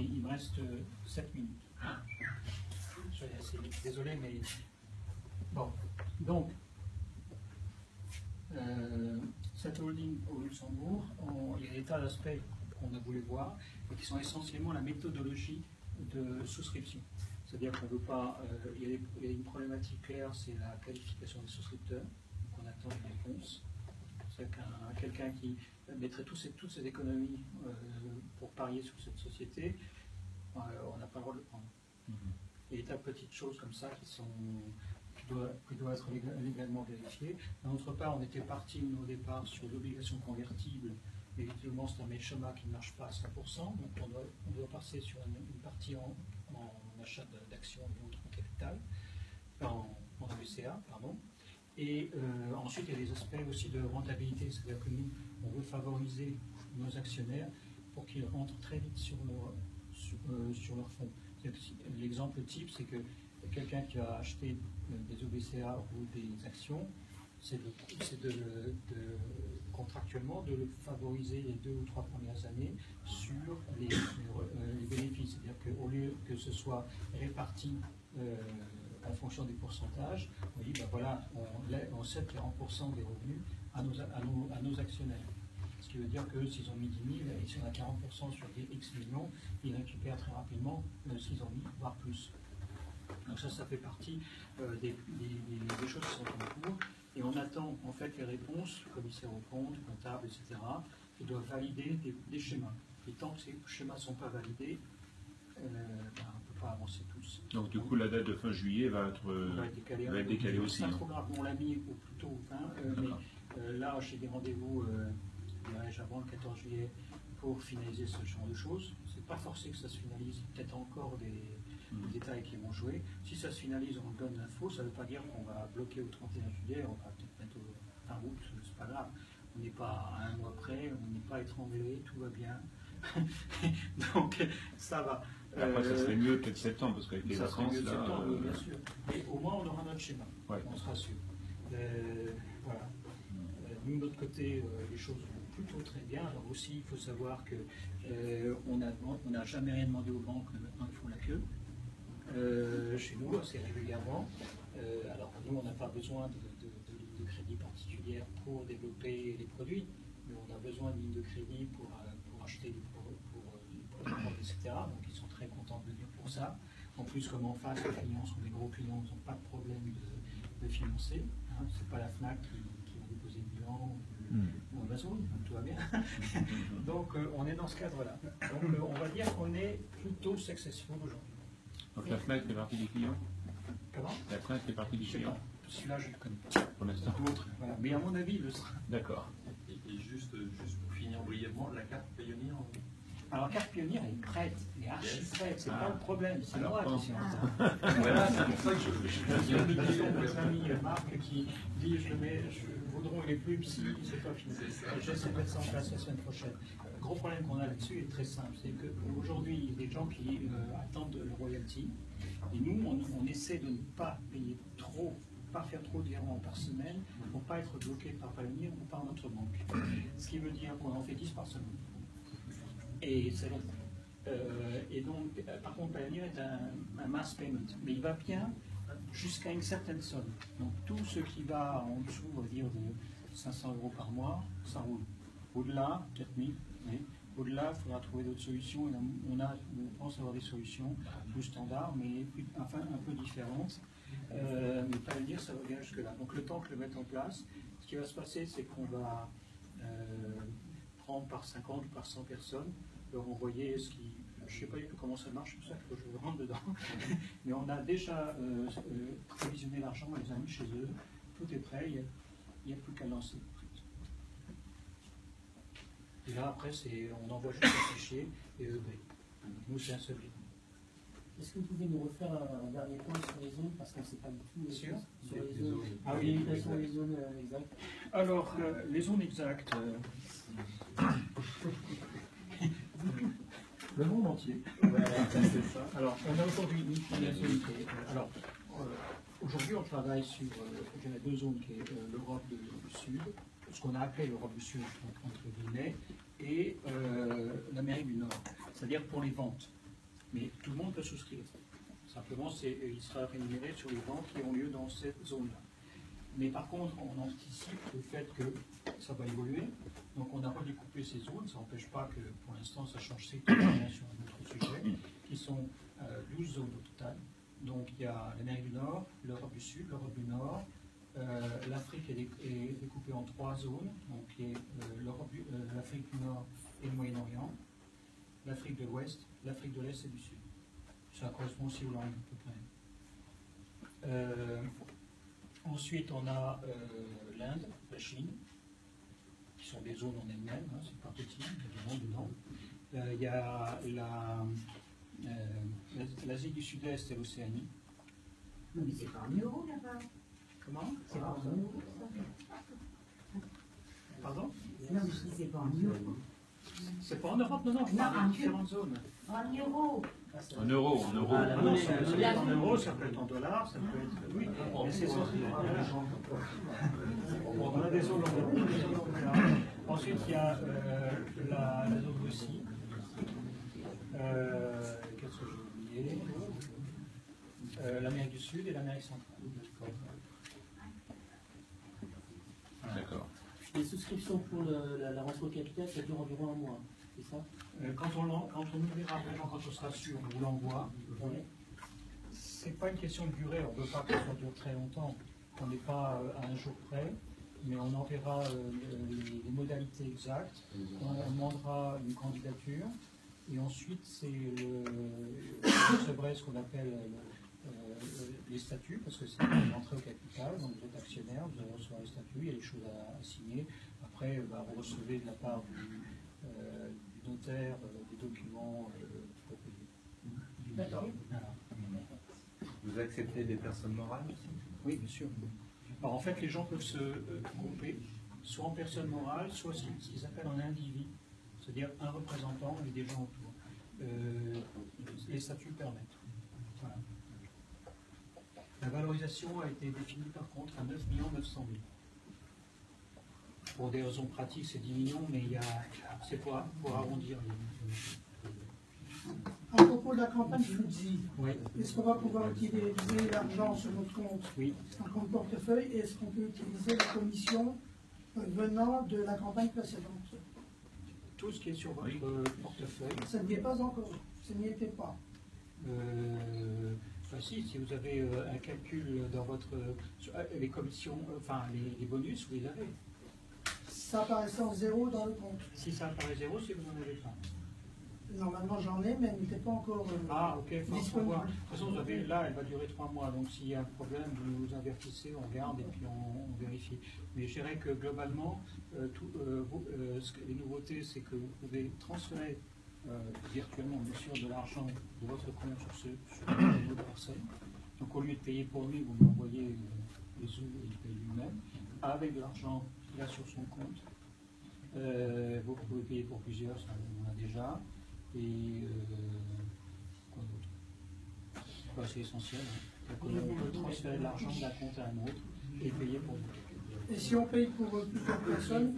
qu'il me reste 7 minutes. Je suis assez désolé, mais bon. Donc, cette holding au Luxembourg, il y a des tas d'aspects qu'on a voulu voir et qui sont essentiellement la méthodologie de souscription. C'est-à-dire qu'on ne veut pas. Il y a une problématique claire, c'est la qualification des souscripteurs. On attend une réponse. C'est quelqu'un qui mettrait toutes ses économies pour parier sur cette société, on n'a pas le droit de le prendre. Il y a des tas de petites choses comme ça qui doivent être légalement vérifiées. D'autre part, on était parti au départ sur l'obligation convertible. Évidemment, c'est un schéma qui ne marche pas à 100%, donc on doit passer sur une partie en achat d'actions en capital, en ABCA, pardon. Et ensuite, il y a des aspects aussi de rentabilité, c'est-à-dire que nous, on veut favoriser nos actionnaires pour qu'ils rentrent très vite sur leur fonds. L'exemple type, c'est que quelqu'un qui a acheté des OBCA ou des actions, c'est contractuellement de le favoriser les 2 ou 3 premières années sur les bénéfices. C'est-à-dire qu'au lieu que ce soit réparti en fonction des pourcentages, on dit ben voilà, on cède 40% des revenus à nos actionnaires. Ce qui veut dire que s'ils ont mis 10 000 et si on a 40% sur des X millions, ils récupèrent très rapidement s'ils ont mis, voire plus. Donc ça fait partie des choses qui sont en cours. Et on attend en fait les réponses, commissaire aux comptes, comptables, etc., qui doivent valider des schémas. Et tant que ces schémas ne sont pas validés, on ne peut pas avancer tous. Donc du coup, la date de fin juillet va être décalée aussi. C'est pas trop grave, on l'a mis au plus tôt au 20, mais là, j'ai des rendez-vous, dirais-je, avant le 14 juillet pour finaliser ce genre de choses. C'est pas forcé que ça se finalise, peut-être encore des détails qui vont jouer. Si ça se finalise, on donne l'info, ça ne veut pas dire qu'on va bloquer au 31 juillet, on va peut-être mettre au fin août, c'est pas grave. On n'est pas à un mois près, on n'est pas étranglé, tout va bien. Donc ça va. Après, ça serait mieux peut-être septembre, parce qu'avec les vacances, là... Septembre, oui, bien sûr. Mais au moins, on aura notre schéma, on sera sûr. Voilà. Nous, de notre côté, les choses vont plutôt très bien. Alors aussi, il faut savoir que on n'a jamais rien demandé aux banques, mais maintenant ils font la queue. Chez nous, assez régulièrement. Alors nous, on n'a pas besoin de crédit particulière pour développer les produits, mais on a besoin d'une ligne de crédit pour acheter des produits, etc. Donc ils sont très contents de venir pour ça. En plus, comme en face, les clients sont des gros clients, ils n'ont pas de problème de financer. Hein. Ce n'est pas la FNAC qui va déposer le bilan ou Amazon, donc tout va bien. Donc on est dans ce cadre-là. Donc on va dire qu'on est plutôt successful aujourd'hui. Donc la FNAC fait partie des clients? Comment? La FNAC fait partie des clients. Celui-là, je le connais pas. Pour l'instant. L'autre, voilà. Mais à mon avis, il le sera. D'accord. Et juste pour finir brièvement, la carte Pioneer. Alors, la carte Pioneer est prête, elle est archi prête, c'est pas le problème, c'est moi qui suis en retard. Voilà, c'est pour ça que je viens de dire. Notre ami Marc qui dit Vaudron il est plus si c'est pas fini. J'essaie de mettre ça en place la semaine prochaine. Le gros problème qu'on a là-dessus est très simple, c'est qu'aujourd'hui, il y a des gens qui attendent le royalty, et nous, on essaie de ne pas payer trop, pas faire trop d'erreurs par semaine, pour ne pas être bloqué par Pioneer ou par notre banque. Ce qui veut dire qu'on en fait 10 par semaine. Et c'est long. Et donc, par contre, Pioneer est un mass payment, mais il va bien jusqu'à une certaine somme. Donc, tout ce qui va en dessous, on va dire, de 500 € par mois, ça roule. Au-delà, 4000, au-delà, il faudra trouver d'autres solutions. Et on pense avoir des solutions plus standards, mais un peu différentes. Mais Pioneer, ça va bien jusque-là. Donc, le temps que je le mette en place, ce qui va se passer, c'est qu'on va prendre par 50 ou par 100 personnes, leur envoyer ce qui... Je ne sais pas du tout comment ça marche, c'est pour ça que je rentre dedans. Mais on a déjà provisionné l'argent, on les a mis chez eux, tout est prêt, il n'y a plus qu'à lancer. Et là, après, on envoie juste un fichier et eux, nous, c'est un seul. Est-ce que vous pouvez nous refaire un dernier point sur les zones, parce qu'on ne sait pas du tout sur les zones. Ah oui, les zones exactes. Alors, les zones exactes. Le monde entier. Voilà, c'est ça. Alors, on a aujourd'hui une zone qui est. Alors, aujourd'hui, on travaille sur deux zones qui est l'Europe du Sud, ce qu'on a appelé l'Europe du Sud, entre guillemets, et l'Amérique du Nord, c'est-à-dire pour les ventes. Mais tout le monde peut souscrire. Simplement, il sera rémunéré sur les ventes qui ont lieu dans cette zone-là. Mais par contre, on anticipe le fait que ça va évoluer. Donc on a redécoupé ces zones. Ça n'empêche pas que pour l'instant, ça change strictement sur un autre sujet, qui sont 12 zones au total. Donc il y a l'Amérique du Nord, l'Europe du Sud, l'Europe du Nord. L'Afrique est découpée en 3 zones, donc l'Afrique du Nord et le Moyen-Orient, l'Afrique de l'Ouest, l'Afrique de l'Est et du Sud. Ça correspond aussi aux langues à peu près. Ensuite, on a l'Inde, la Chine, qui sont des zones en elles-mêmes, hein, c'est pas petit, il y a des noms dedans. Il y a l'Asie du Sud-Est et l'Océanie. Non, mais c'est pas en euros là-bas. Comment? C'est pas en euros, ça. Pardon? Non, mais je dis c'est pas en euros. C'est pas en Europe, non, je parle de différentes zones. En euros. En euros, en euros. Ah, non, ça peut être en euros, ça peut être en dollars, ça peut être. Oui, mais c'est ça. On a des zones en euros, des zones en dollars. Ensuite, il y a la zone Russie. Qu'est-ce que j'ai oublié? L'Amérique du Sud et l'Amérique centrale. D'accord. Les souscriptions pour la rentrée au capital, ça dure environ un mois, c'est ça? Quand on ouvrira vraiment, quand on sera sûr, on vous l'envoie. C'est pas une question de durée, on ne veut pas que ça dure très longtemps. On n'est pas à un jour près, mais on enverra les modalités exactes. On demandera une candidature. Et ensuite, vous recevrez ce qu'on appelle les statuts, parce que c'est une entrée au capital, donc vous êtes actionnaire, vous allez recevoir les statuts, il y a des choses à signer. Après, vous recevez de la part du notaire des documents proposés. D'accord. Voilà. Vous acceptez des personnes morales aussi? Oui, bien sûr. Alors, en fait, les gens peuvent se grouper, soit en personne morale, soit ce qu'ils appellent un individu, c'est-à-dire un représentant et des gens autour. Les statuts permettent. Voilà. La valorisation a été définie par contre à 9 900 000. Pour des raisons pratiques, c'est 10 millions, mais c'est pour arrondir. À propos de la campagne Fuji, Oui. est-ce qu'on va pouvoir utiliser l'argent sur notre compte, Oui. un compte portefeuille, et est-ce qu'on peut utiliser la commission venant de la campagne précédente? Tout ce qui est sur votre portefeuille. Ça n'y est pas encore, ça n'y était pas. Si vous avez un calcul dans votre les commissions, enfin les bonus, vous les avez. Ça apparaissait en zéro dans le compte. Si ça apparaît zéro, c'est que vous n'en avez pas. Normalement j'en ai, mais elle n'était pas encore Ok, faut voir. De toute façon, là, elle va durer 3 mois, donc s'il y a un problème, vous nous avertissez, on regarde et puis on vérifie. Mais je dirais que globalement, les nouveautés, c'est que vous pouvez transférer virtuellement, bien sûr, de l'argent de votre compte sur une autre personne. Donc au lieu de payer pour lui, vous lui envoyez les sous et il paye lui-même, avec de l'argent qu'il a sur son compte. Vous pouvez payer pour plusieurs, ça on a déjà. Et quoi d'autre? C'est essentiel. Hein. On peut transférer de l'argent d'un compte à un autre et payer pour vous. Et si on paye pour plusieurs personnes,